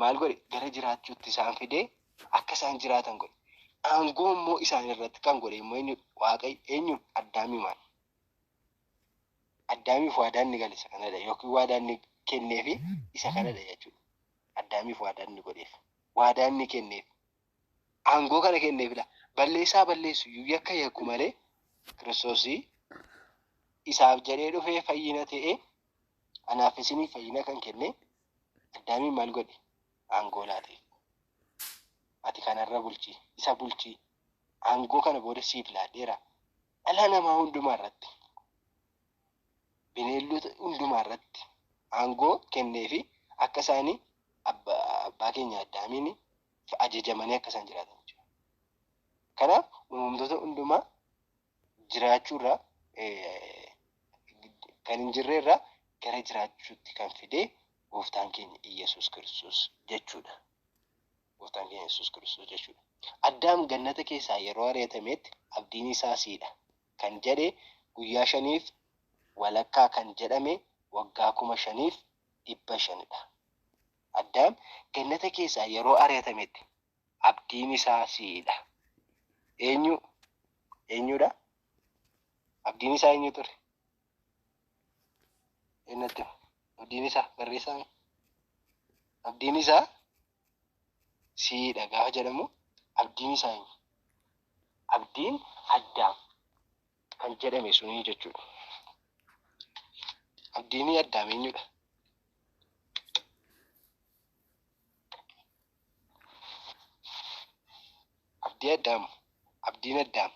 maal godhe gara jiraachuutti isaan fidee akka isaan jiraatan godhe. Aangoo immoo isaan irratti kan godhe immoo inni Waaqayyo eenyuun Addaamii maal? Addaamiif waadaan ni gale isa kanadha yookiin waadaan ni kenneefi isa kanadha jechuudha. Addaamiif waadaan ni godheef. Waadaan ni kenneef. Aangoo kana kenneefidha. Balleessaa balleessu yakka yakku malee Kiristoosii isaaf jedhee dhufee fayyina ta'ee anaaf isinii fayyina kan kenne Addaamiin maal godhe? Aangoo laate. Ati kanarra bulchii, isa bulchii. Aangoo kana booda siif laadheera. Dhala namaa hundumaa irratti, bineeldota hundumaa irratti aangoo kenneefi akka isaanii abbaa keenya Addaamiin ajajamanii akka isaan jiraatan jechuudha. Kanaaf uumamtoota hundumaa jiraachuurraa kan hin jirreerraa gara jiraachuutti kan fidee gooftaan keenya Iyesuus Kiristoos jechuudha. Gooftaan keenya Iyesuus Kiristoos jechuudha. Addaam gannata keessaa yeroo ari'atametti abdiin isaa siidha kan jedhe guyyaa 5 walakkaa kan jedhame waggaa 5,500dha. Addaam gannata keessaa yeroo ari'atametti abdiin isaa siidha. Eenyudha? Abdiin isaa eenyu ture? Eenyutti? Abdiin isaa barreessaa. Abdiin isaa siidha gaafa jedhamu abdiin isaa eenyu? Abdiin Addaam kan jedhame suni jechuudha. Abdiin Addaam eenyudha? Abdiin Addaam.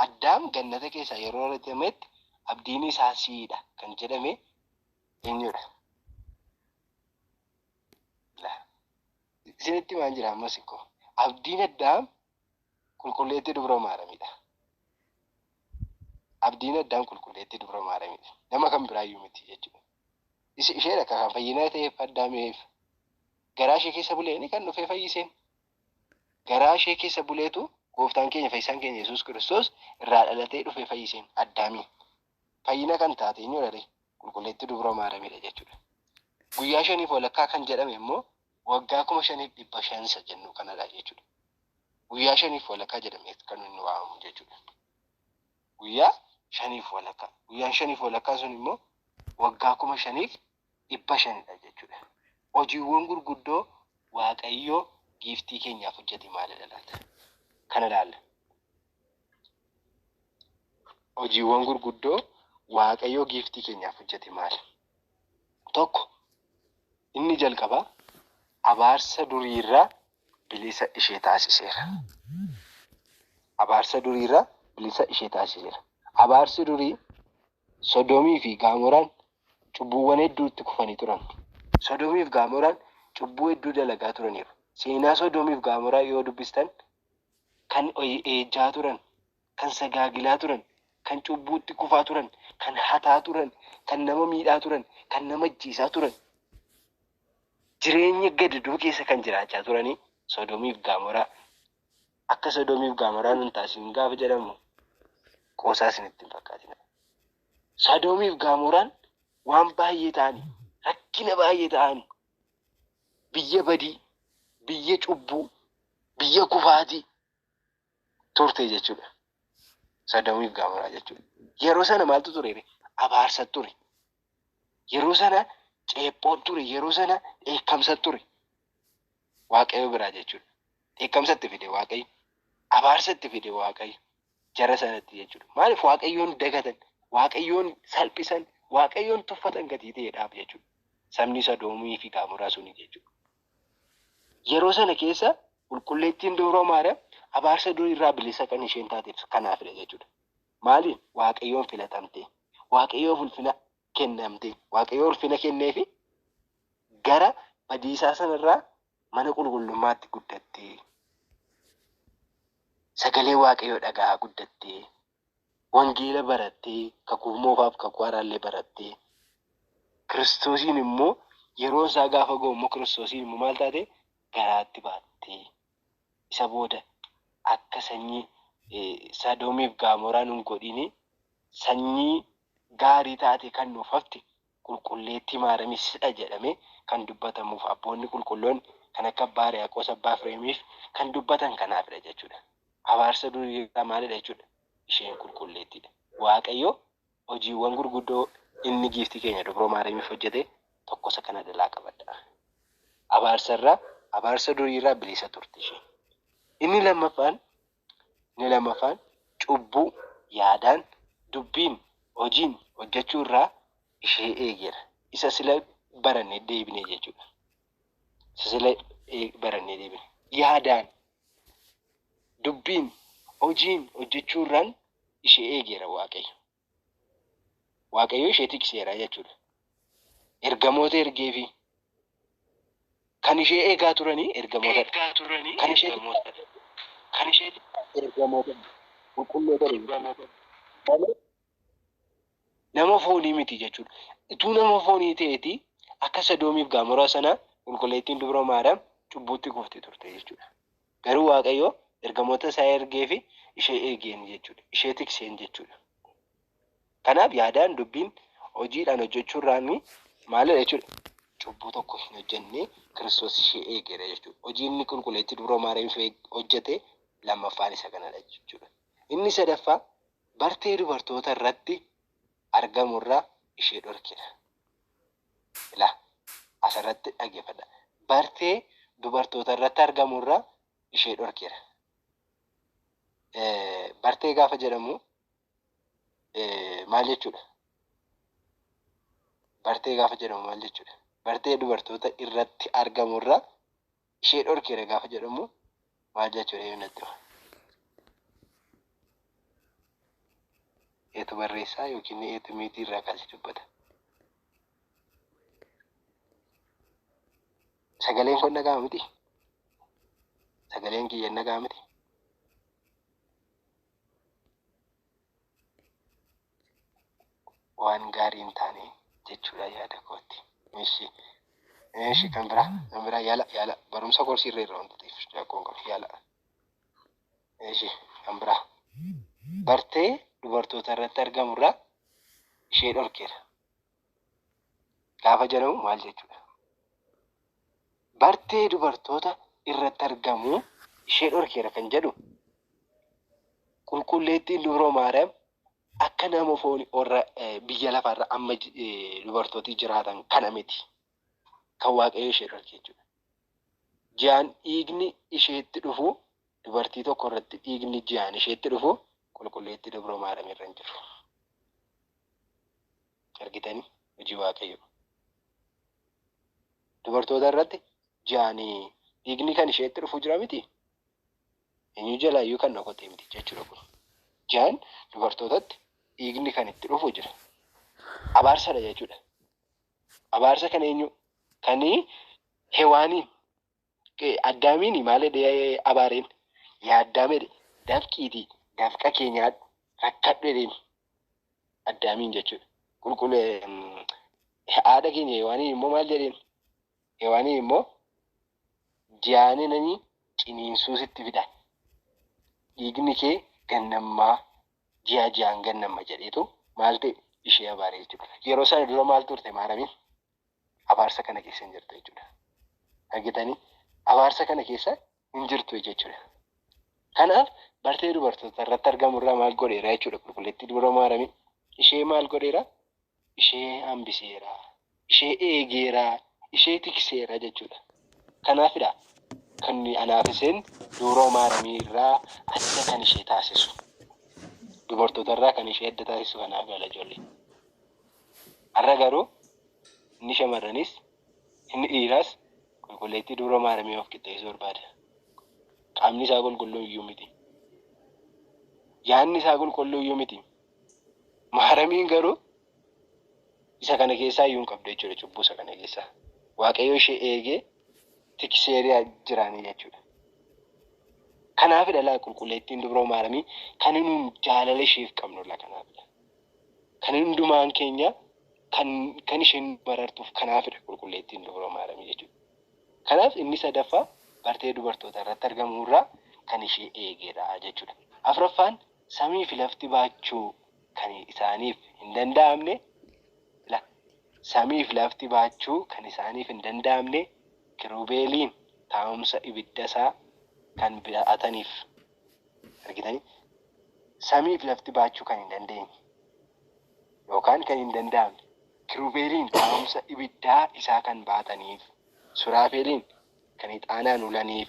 Addaam gannata keessa yeroo ari'atametti abdiin isaa siidha kan jedhame eenyudha? Isinitti maal jira ammas ikkoo? Abdiin Addaam qulqulleettii dubara maaramidha. Abdiin Addaam qulqulleettii dubara maaramidha. Nama kan biraayyuu miti jechuudha. Isheen akka kan fayyina ta'eef Addaamiif garaa ishee keessa buleeni kan dhufee fayyiseen. Garaa ishee keessa buleetu gooftaan keenya fayyisaan keenya Yesuus Kiristoos irraa dhalatee dhufee fayyiseen Addaamiin. Fayyina kan taate eenyudha? Qulqulleettii dubara maaramidha jechuudha. Guyyaa 5 walakkaa kan jedhame immoo waggaa 5,500 jennu kanadha jechuudha. Guyyaa 5 walakkaa jedhamee kan inni waamamu jechuudha. Guyyaa 5 walakkaa. Guyyaan 5 walakkaa sun immoo waggaa 5,500dha jechuudha. Hojiiwwan gurguddoo Waaqayyoo giiftii keenyaaf hojjete maalidha laata? Kana ilaalla. Hojiiwwan gurguddoo Waaqayyoo giiftii keenyaaf hojjete maali? Tokko inni jalqabaa abaarsa duriirraa bilisa ishee taasiseera. Abaarsa duriirraa bilisa ishee taasiseera. Abaarsi durii Sodoomii fi Gaamoraan cubbuuwwan hedduutti kufanii turan. Sodoomii fi Gaamoraan cubbuu hedduu dalagaa turaniiru. Seenaa Sodoomii fi Gaamoraa yoo dubbistan kan ejjaa turan, kan sagaagilaa turan, kan cubbuutti kufaa turan, kan hataa turan, kan nama miidhaa turan, kan nama ajjeesaa turan. Jireenya gadadoo keessa kan jiraachaa turanii Sodoomii fi Gaamoraa. Akka Sodoomii fi Gaamoraan hin taasisin gaafa jedhamu qoosaa isinitti hin fakkaatina. Sodoomii fi Gaamoraan waan baay'ee ta'anii, rakkina baay'ee ta'anii, biyya badii, biyya cubbuu, biyya kufaatii turte jechuudha. Sodoomii fi Gaamoraa jechuudha. Yeroo sana maaltu ture? Abaarsa ture. Yeroo sana ceephoon ture. Yeroo sana dheekkamsa ture. Waaqayyo biraa jechuudha. Dheekkamsatti fide Waaqayyo. Abaarsatti fide Waaqayyo. Jara sanatti jechuudha. Maaliif Waaqayyoon dagatan, Waaqayyoon salphisan, Waaqayyoon tuffatan gatii ta'eedhaaf jechuudha. Sabni Sodoomii fi Gaamoraa suni jechuudha. Yeroo sana keessa qulqulleettiin Dubroo Maariyaam abaarsa durii irraa bilisa kan isheen taateef kanaafidha jechuudha. Maaliif? Waaqayyoon filatamte, Waaqayyoof ulfina kennamte, Waaqayyoo ulfina kenneefi gara badiisaa sanarraa mana qulqullummaatti guddatte. Sagalee Waaqayyoo dhagaa guddatte. Wangeela barattee, kakuu moofaaf kakuu haaraallee barattee. Kiristoosiin immoo yeroo isaa gaafa ga'u immoo Kiristoosiin immoo maal taate? Garaatti baattee. Isa booda akka sanyii Sodoomiif Gaamoraan hin godhini sanyii gaarii taate kan nuuf hafte qulqulleettii Maariyaamidha jedhamee kan dubbatamuuf abboonni qulqulloon kan akka abbaa Hiriyaaqoos, abbaa Efreemiif kan dubbatan kanaafidha jechuudha. Abaarsa durii irraa maalidha jechuudha? Isheen qulqulleettiidha. Waaqayyo hojiiwwan gurguddoo inni giiftii keenya dubroo Maariyaamiif hojjete tokko isa kana jalaa qabadha. Abaarsa durii irraa bilisa turte isheen. Inni lammaffaan cubbuu yaadaan, dubbiin, hojiin hojjechuu irraa ishee eegeera. Isa sila barannee deebine jechuudha. Yaadaan, dubbiin, hojiin hojjechuu irraan ishee eegeera Waaqayyo. Waaqayyo ishee tikseera jechuudha. Ergamoota ergeefi kan ishee eegaa turanii ergamoota. Kan ishee ergamoota qulqulloota nama foonii miti jechuudha. Ituu nama foonii ta'eeti akka Sodoomiif Gamoraa sana qulqulleettiin dubroo Maariyaam cubbuutti kuftee turte jechuudha. Garuu Waaqayyo ergamoota isaa ergeefi ishee eegeen jechuudha. Ishee tikseen jechuudha. Kanaaf yaadaan, dubbiin, hojiidhaan hojjechuurraan maalidha jechuudha? Cubbuu tokko hin hojjenne Kiristoos ishee eegeera jechuudha. Hojiin inni qulqulleettii dubroo Maariyaamiif hojjete lammaffaan isa kanadha jechuudha. Inni sadaffaa bartee dubartoota irratti argamurraa ishee dhorkina. Ilaa asirratti dhaggeeffadha. Bartee dubartoota irratti argamurraa ishee dhorkina. Bartee gaafa jedhamu maal jechuudha? Bartee dubartoota irratti argamurraa ishee dhorkina gaafa jedhamu maal jechuudha? Yoonatti eetu barreessaa yookiin eetu miitii irraa kaasee dubbata. Sagaleen kun nagaa miti? Sagaleen kiyya nagaa miti? Waan gaarii hin taane jechuudha yaada kootti. Meeshii kan biraa yaala barumsa korsiirra irra wanta ta'eef jakkoon qabu yaala. Meeshii kan biraa bartee dubartoota irratti argamurraa ishee dhorkeera. Gaafa jedhamu maal jechuudha? Bartee dubartoota irratti argamu ishee dhorkeera kan jedhu qulqulleettiin dubroo Maariyaam akka nama foonii warra biyya lafaarra amma dubartooti jiraatan kana miti. Kan Waaqayyo ishee dhorke jechuudha. Ji'aan dhiigni isheetti dhufu dubartii tokko irratti dhiigni ji'aan isheetti dhufu qulqulleettii dubroo Maariyaam irra hin jiru. Argitanii hojii Waaqayyo. Dubartoota irratti ji'aan dhiigni kan isheetti dhufu jira miti. Eenyu jalaayyuu kan dhokatee miti jechuudha kun. Ji'aan dubartootatti dhiigni kan itti dhufu jira. Abaarsadha jechuudha. Abaarsa kan eenyu? Kan Hewaaniin Addaamiin maalidha abaareen? Yaa Addaame dafqiitii dafqa keenyaa rakkadhu jedheen Addaamiin jechuudha. Haadha keenya Hewaaniin immoo maal jedheen? Hewaaniin immoo ji'aaninanii ciniinsuu sitti fida. Dhiigni kee gannammaa ji'aan gannamma jedheetu maal ta'e ishee abaaree jechuudha. Yeroo sana dura maal turte Maariyaamiin? Abaarsa kana keessa hin jirtu jechuudha. Argitanii? Abaarsa kana keessa hin jirtu jechuudha. Kanaaf bartee dubartoota irratti argamurraa maal godheera jechuudha qulqulleettii dubroo Maariyaamiin. Ishee maal godheera? Ishee hambiseera. Ishee eegeera. Ishee tikseera jechuudha. Kanaafidha kan anaafiseen dubroo Maariyaamii irraa adda kan ishee taasisu. Dubartoota irraa kan ishee adda taasisu kanaaf yaala ijoollee. Har'a garuu inni shamarranis inni dhiiraas qulqulleettii dubroo Maariyaamii of qixxeessuu barbaada. Qaamni isaa qulqulluu iyyuu miti. Yaadni isaa qulqulluu iyyuu miti. Maariyaamiin garuu isa kana keessaa iyyuu hin qabdu jechuudha cubbuu isa kana keessaa. Waaqayyo ishee eegee tikseeraa jiraanii jechuudha. Kanaafidha laa qulqulleettiin dubroo Maariyaamii kan nuun jaalala isheef qabnudha kanaafidha. Kan hundumaan keenya kan isheen barartuuf kanaafidha qulqulleettiin dubroo Maariyaamii jechuudha. Kanaaf inni sadaffaa bartee dubartoota irratti argamurraa kan ishee eegedha jechuudha. Afuraffaan samii fi lafti baachuu kan isaaniif hin danda'amne samiif lafti baachuu kan isaaniif hin danda'amne kirubeeliin taa'umsa ibidda isaa kan ba'ataniif. Argitanii? Samiif lafti baachuu kan hin dandeenye yookaan kan hin danda'amne kirubeeliin taa'umsa ibiddaa isaa kan baataniif, suraafeeliin kan ixaanaan ulaniif,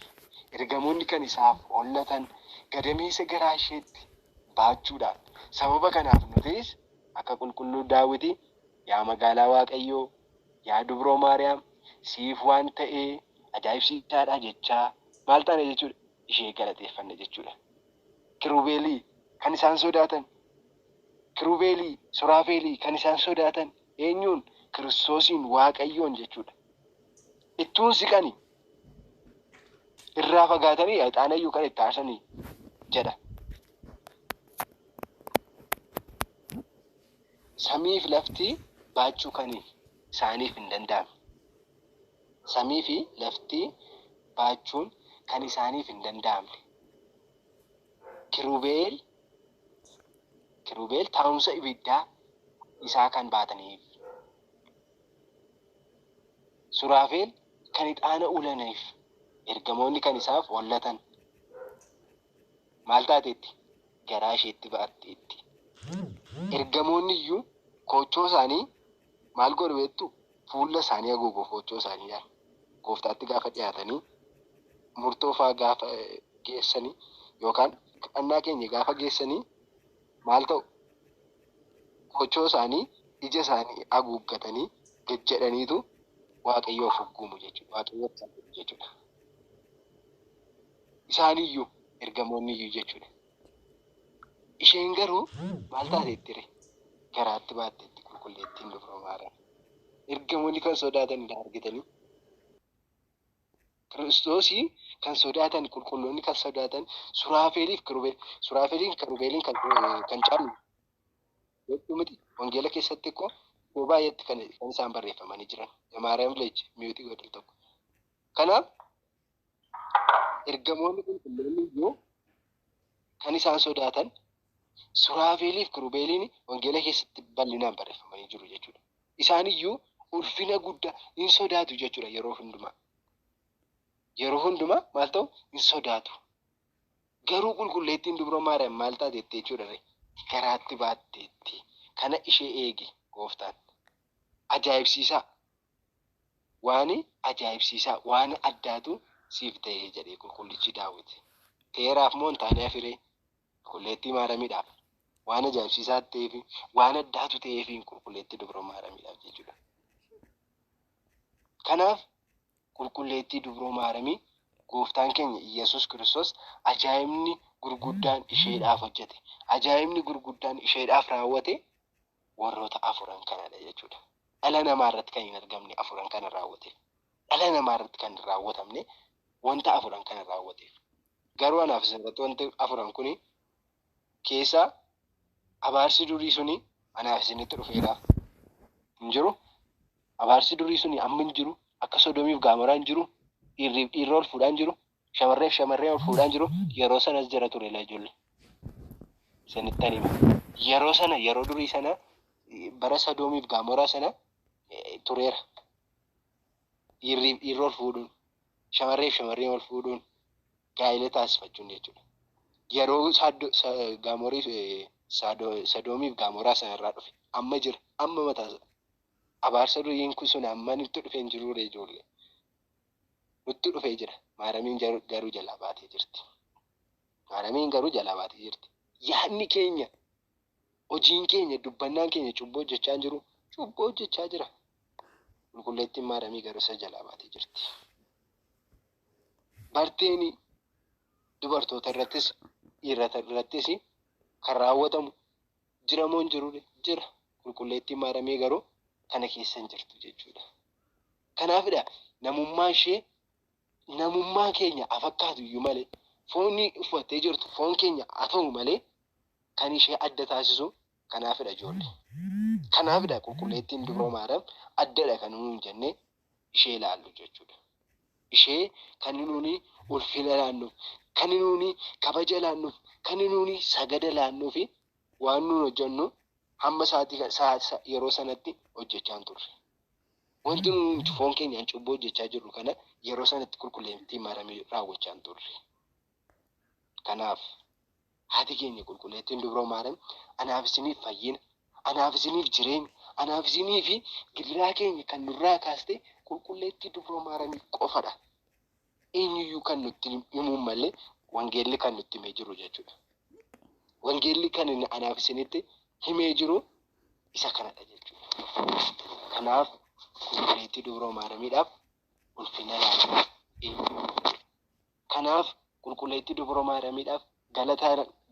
ergamoonni kan isaaf hollatan gadameessa garaa isheetti baachuudhaan. Sababa kanaaf nutis akka qulqulluu Daawit yaa magaalaa Waaqayyoo, yaa dubroo Maariyaam, siif waan ta'ee ajaa'ibsiisaadha jechaa maal taane jechuudha? Ishee galateeffanne jechuudha. Kirubeelii kan isaan sodaatan, kirubeelii, suraafeelii kan isaan sodaatan eenyuun? Kiristoosiin, Waaqayyoon jechuudha. Ittuun siqanii irraa fagaatanii ixaanayyuu kan itti aarsanii jedha. Samiif lafti baachuu kan isaaniif hin danda'amne. Samii fi lafti baachuun kan isaaniif hin danda'amne. Kirubeel taa'umsa ibiddaa isaa kan baataniif. Suraafeel kan ixaana ulaniif. Ergamoonni kan isaaf hollatan. Maal taateetti? Garaa isheetti ba'atteetti. Ergamoonni iyyuu koochoo isaanii maal godhu beektu? Fuula isaanii haguuguuf koochoo isaaniidhaan gooftaatti gaafa dhiyaatanii murtoo fa'aa gaafa geessanii yookaan kadhannaa keenya gaafa geessanii maal ta'u? Koochoo isaanii ija isaanii haguuggatanii gad jedhaniitu Waaqayyoof hogguumu jechuudha. Waaqayyoof salphatu jechuudha. Isaaniyyuu ergamoonni iyyuu jechuudha. Isheen garuu maal taateettire? Garaatti baatteetti qulqulleettiin dubroo Maariyaam. Ergamoonni kan sodaatanidha argitanii. Kiristoosii kan sodaatan, qulqulloonni kan sodaatan, suraafeeliif kirubeeliin kan caalu hedduu miti. Wangeela keessatti akkoo iddoo baay'eetti kan isaan barreeffamanii jiran. Maariyaam Leech mi'uutii godhal tokko. Kanaaf ergamoonni qulqulloonni iyyuu kan isaan sodaatan, suraafeeliif kirubeeliin wangeela keessatti bal'inaan barreeffamanii jiru jechuudha. Isaan iyyuu ulfina guddaa hin sodaatu jechuudha yeroo hundumaa. Yeroo hundumaa maal ta'u? Hin sodaatu. Garuu qulqulleettiin dubroo Maariyaam maal taateetti jechuudha? Garaatti baatteetti. Kana ishee eegi gooftaan. Ajaa'ibsiisaa. Waan ajaa'ibsiisaa, waan addaatu siif ta'ee jedhee qulqullichi Daawit. Teeraaf moo hin taane hafiree? Qulqulleettii Maariyaamiidhaaf. Waan ajaa'ibsiisaa ta'eef, waan addaatu ta'eef qulqulleettii dubroo Maariyaamiidhaaf jechuudha. Kanaaf qulqulleettii dubroo Maariyaamii gooftaan keenya Iyyasuus Kiristoos ajaa'ibni gurguddaan isheedhaaf hojjete. Ajaa'ibni gurguddaan isheedhaaf raawwate warroota afuran kanadha jechuudha. Dhala namaa irratti kan hin argamne afuran kana raawwate. Dhala namaa irratti kan hin raawwatamne wanta afuran kana raawwateef. Garuu anaaf isirratti wanti afuran kuni keessaa abaarsi durii suni anaaf isinitti dhufeera. Hin jiru. Abaarsi durii suni amma hin jiru. Akka Sodoomiif Gaamoraan hin jiru. Dhiirri ol fuudhaan jiru. Shamarreen ol fuudhaan jiru. Yeroo sanas jira ture ijoollee. Isinittan hima. Yeroo durii sana bara Sodoomiif Gaamoraa sana tureera. Dhiirri ol fuudhuun, shamarreen ol fuudhuun gaa'ela taasifachuun jechuudha. Yeroo Sodoomiif Gaamoraa sana irraa dhufe amma jira. Amma mataa abaarsa duriin kun sun amma nutti dhufee hin jiru ijoollee. Nutti dhufee jira. Maariyaamiin garuu jalaa baatee jirti. Yaadni keenya, hojiin keenya, dubbannaan keenya cubboo hojjechaa jiru. Cubboo hojjechaa jira. Qulqulleettiin Maariyaamii garuu isa jalaa baatee jirti. Barteen dubartoota irrattis dhiirota irrattis kan raawwatamu jira moo hin jiru? Jira. Qulqulleettiin Maariyaamii garuu kana keessa hin jirtu jechuudha. Kanaafidha namummaa keenya afakkaatu iyyuu malee foonni uffattee jirtu foon keenya haa ta'u malee kan ishee adda taasisu kanaafidha ijoollee. Kanaafidha qulqulleettiin dubroo Maariyaam addadha kan nuyi hin jenne ishee ilaallu jechuudha. Ishee kan nuyi ulfina laannuuf, kan nuyi kabaja laannuuf, kan nuyi sagada laannuu fi waan nuyi hojjennu hamma yeroo sanatti hojjechaa turre. Wanti nuti foon keenyaan cubboo hojjechaa jirru kana yeroo sanatti qulqulleettii maramee raawwachaa hin turre. Kanaaf haati keenya qulqulleettiin dubroo maarame anaaf isiniif fayyina, anaaf isiniif jireenya, anaaf isinii fi gidiraa keenya kan nurraa kaaste qulqulleettii dubroo maaramii qofadha. Eenyuyyuu kan nutti himuun malee wangeelli kan nutti himee jiru jechuudha. Wangeelli kan inni anaaf isinitti himee jiru isa kanadha jechuudha. Kanaaf qulqulleettii dubroo maaramiidhaaf ulfina laanna. Kanaaf qulqulleettii dubroo maaramiidhaaf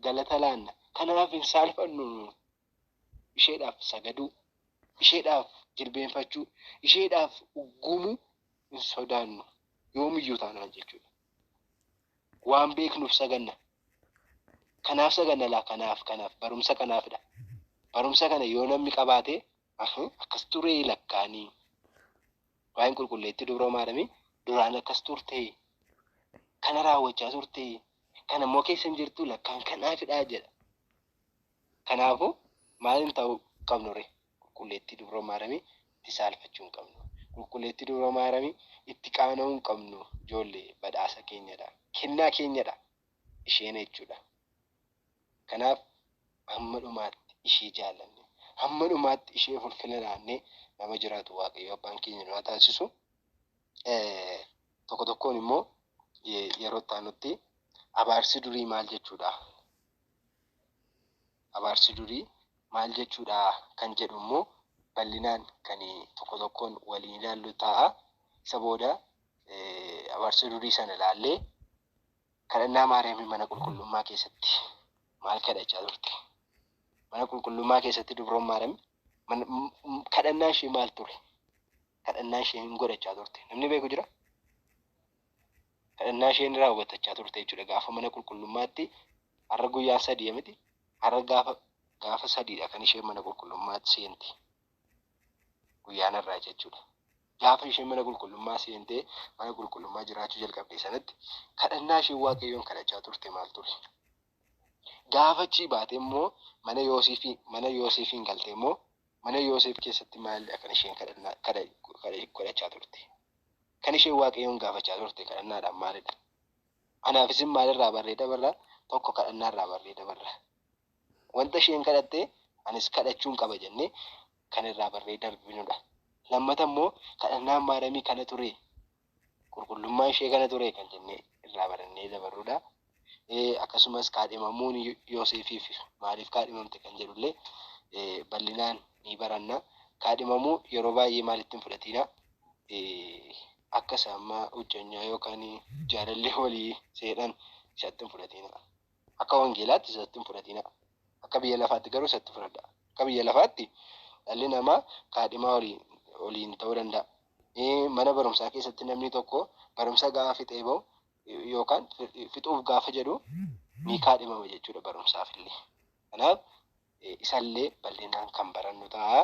galata laanna. Kanaaf hin saalfannu. Isheedhaaf sagaduu, isheedhaaf jilbeenfachuu, isheedhaaf uggumuu hin sodaannu. Yoomiyyuu taanaan jechuudha. Waan beeknuuf saganna. Kanaaf saganna laa kanaaf barumsa kanaafidha. Barumsa kana yoo namni qabaate akkas turee lakkaanii. Waa'een qulqulleettii dubroo maaramii duraan akkas turtee kana raawwachaa turtee kana immoo keessa hin jirtu lakkaan kanaafidhaa jedha. Kanaafuu maaliin ta'uu qabnu ree? Qulqulleettii dubroo maaramii itti saalfachuu hin qabnu. Qulqulleettii dubroo maaramii itti qaana'uu hin qabnu. Ijoollee badhaasa keenyadha. Kennaa keenyadha. Isheen jechuudha. Kanaaf hamma dhumaatti ishee jaallanne, hamma dhumaatti ishee ulfina laannee nama jiraatu Waaqayyo abbaan keenya nu haa taasisu. Tokko tokkoon immoo yeroo taanutti abaarsi durii maal jechuudha? Abaarsi durii maal jechuudha kan jedhu immoo bal'inaan kan tokko tokkoon waliin ilaallu ta'a. Isa booda abaarsi durii sana ilaallee kadhannaa Maariyaamii mana qulqullummaa keessatti maal kadhachaa turte? Mana qulqullummaa keessatti dubroon Maariyaam kadhannaa ishee maal ture? Kadhannaa isheen godhachaa turte namni beeku jira? Kadhannaa isheen raawwatachaa turte jechuudha. Gaafa mana qulqullummaatti har'a guyyaa 3 miti? Har'a gaafa 3dha kan isheen mana qulqullummaatti seente. Guyyaan irraa jechuudha. Gaafa isheen mana qulqullummaa seentee mana qulqullummaa jiraachuu jalqabde sanatti kadhannaa ishee Waaqayyoon kadhachaa turte maal ture? Gaafa achii baate immoo mana Yoosefiin galte immoo mana Yoosef keessatti maalidha kan isheen kadhachaa turte? Kan isheen Waaqayyoon gaafachaa turte kadhannaadhaan maalidha? Anaafis maalirraa barree dabarraa? Tokko kadhannaarraa barree dabarraa. Wanta isheen kadhatte anis kadhachuun qaba jennee kan irraa barree darbinudha. Lammata immoo kadhannaan Maariyaamii kana ture, qulqullummaa ishee kana ture kan jennee irraa barannee dabarrudha. Akkasumas kaadhimamuun Yoosefiif maaliif kaadhimamte kan jedhullee bal'inaan ni baranna. Kaadhimamuu yeroo baay'ee maalitti hin fudhatina? Akka sammaa hojjannaa yookaan jaalallee walii seedhan isatti hin fudhatina. Akka wangeelaatti isatti hin fudhatina. Akka biyya lafaatti garuu isatti fudhadha. Akka biyya lafaatti dhalli namaa kaadhimaa waliin ta'uu danda'a. Mana barumsaa keessatti namni tokko barumsa gaafa fixee bahu yookaan fixuuf gaafa jedhu ni kaadhimama jechuudha barumsaaf illee. Kanaaf isallee bal'inaan kan barannu ta'a.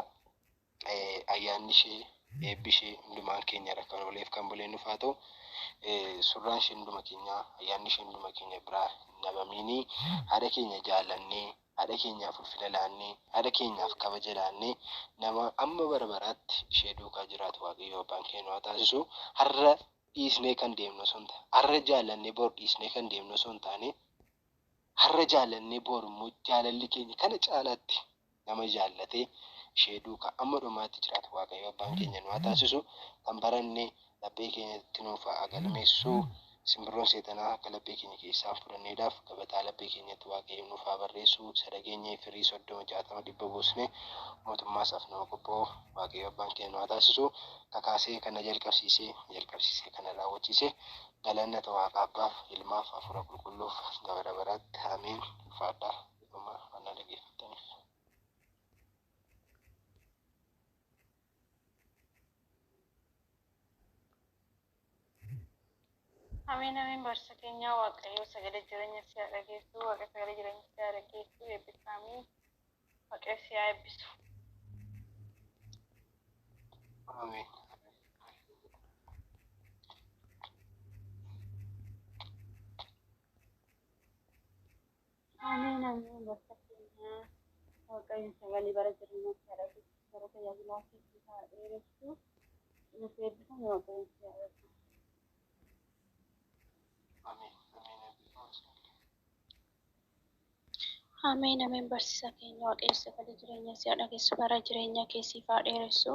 Ayyaanni ishee, eebbi ishee hundumaan keenyarra kan ooleef kan buleen nuuf haa ta'u. Surraan ishee hunduma keenyaa, ayyaanni ishee hunduma keenya biraa hin dhabamiini. Haadha keenya jaallannee, haadha keenyaaf ulfina laannee, haadha keenyaaf kabaja laannee nama amma bara baraatti ishee duukaa jiraatu Waaqayyo abbaan keenya haa taasisu. Har'a dhiisnee kan deemnu osoo hin taane, har'a jaallannee bor dhiisnee kan deemnu osoo hin taane, har'a jaallannee bor immoo jaalalli keenya kana caalaatti nama jaallatee ishee duukaa amma dhumaatti jiraatu Waaqayyo abbaan keenya nu haa taasisu. Kan barannee laphee keenyatti nuuf haa galmeessu. Simbirroon seexanaa akka laphee keenya keessaa fudhanneedhaaf gabataa laphee keenyatti Waaqayyo nuuf haa barreessu. Sadaqeenyee firii 30, 60, 100 buusnee mootummaa isaaf nama qophaa'u Waaqayyo abbaan keenya nu haa taasisu. Kakaasee kana jalqabsiisee kana raawwachiisee galanna ta'u Waaqa Abbaaf, Ilmaaf, Hafuura Qulqulluuf bara baraatti ameen. Ulfaadhaa dhumaa waan dhaggeeffattaniif. Ameen barsa keenya Waaqayyo sagalee jireenya si haa dhageessu, Waaqa sagalee jireenya si haa dhageessu, eebbifaamii Waaqayyo si haa eebbisu. Ameen. Ameen barsa keenya Waaqayyo sagalee bara jireenya si haa dhageessu, bara tajaajilaa si haa dheeressu. nuti eebbifame waaqayyo si haa eebbisu. Ameen. Ameen. Eebbifamaa isin. Ameen ameen barsiisaa keenya waaqayyo sagalee jireenya si haa dhageessu bara jireenya keessiif haa dheeressu.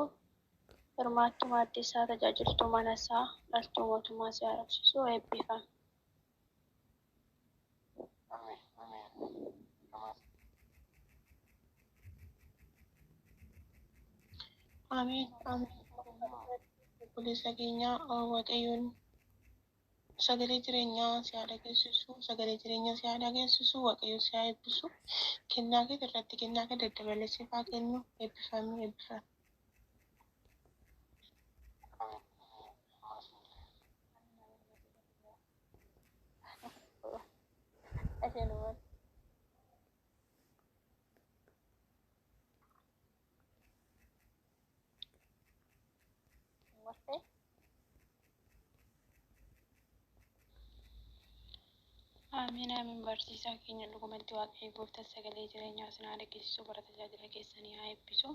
Hirmaattuu maaddii isaa tajaajiltuu mana isaa dhaltuu mootummaa si haa raksisu eebbifame. Ameen. Ameen. Eebbifamaa isin. Ameen. Ameen. Obboleessa keenya waaqayyoon sagalee jireenyaa si haa dhageessisu. Sagalee jireenyaa si haa dhageessisu. Waaqayyo si haa eebbisu. Kennaa kee irratti kennaa kee daddabalee siif haa kennu. Eebbifamee eebbifame. Ameen. Eebbifamaa isin. Asheenumaan. Murtee. Ameen ameen barsiisaa keenya dhugumatti waaqayyo gooftaan sagalee jireenyaa isin haa dhageessisu bara tajaajila keessanii haa eebbisu.